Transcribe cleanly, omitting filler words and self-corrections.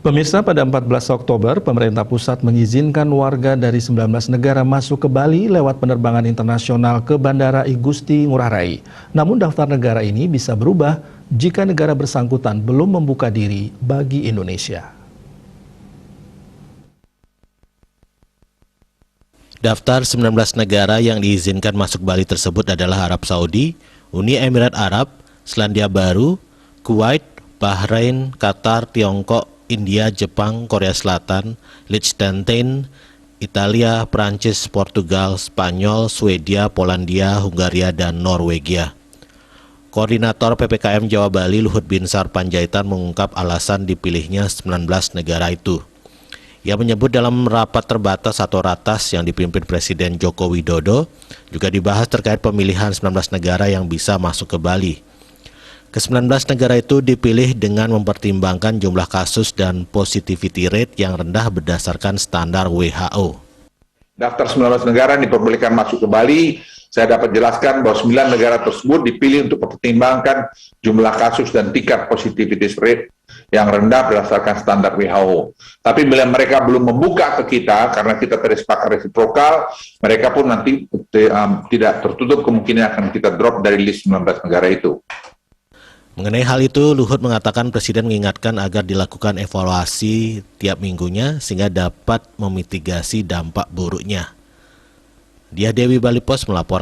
Pemirsa, pada 14 Oktober, pemerintah pusat mengizinkan warga dari 19 negara masuk ke Bali lewat penerbangan internasional ke Bandara I Gusti Ngurah Rai. Namun daftar negara ini bisa berubah jika negara bersangkutan belum membuka diri bagi Indonesia. Daftar 19 negara yang diizinkan masuk Bali tersebut adalah Arab Saudi, Uni Emirat Arab, Selandia Baru, Kuwait, Bahrain, Qatar, Tiongkok, India, Jepang, Korea Selatan, Liechtenstein, Italia, Prancis, Portugal, Spanyol, Swedia, Polandia, Hungaria, dan Norwegia. Koordinator PPKM Jawa Bali Luhut Binsar Panjaitan mengungkap alasan dipilihnya 19 negara itu. Ia menyebut dalam rapat terbatas atau ratas yang dipimpin Presiden Joko Widodo juga dibahas terkait pemilihan 19 negara yang bisa masuk ke Bali. Ke-19 negara itu dipilih dengan mempertimbangkan jumlah kasus dan positivity rate yang rendah berdasarkan standar WHO. Daftar 19 negara yang diperbolehkan masuk ke Bali, saya dapat jelaskan bahwa 9 negara tersebut dipilih untuk mempertimbangkan jumlah kasus dan tingkat positivity rate yang rendah berdasarkan standar WHO. Tapi bila mereka belum membuka ke kita, karena kita sepakat resiprokal, mereka pun nanti tidak tertutup kemungkinan akan kita drop dari list 19 negara itu. Mengenai hal itu, Luhut mengatakan Presiden mengingatkan agar dilakukan evaluasi tiap minggunya sehingga dapat memitigasi dampak buruknya. Dia Dewi Bali Pos melaporkan.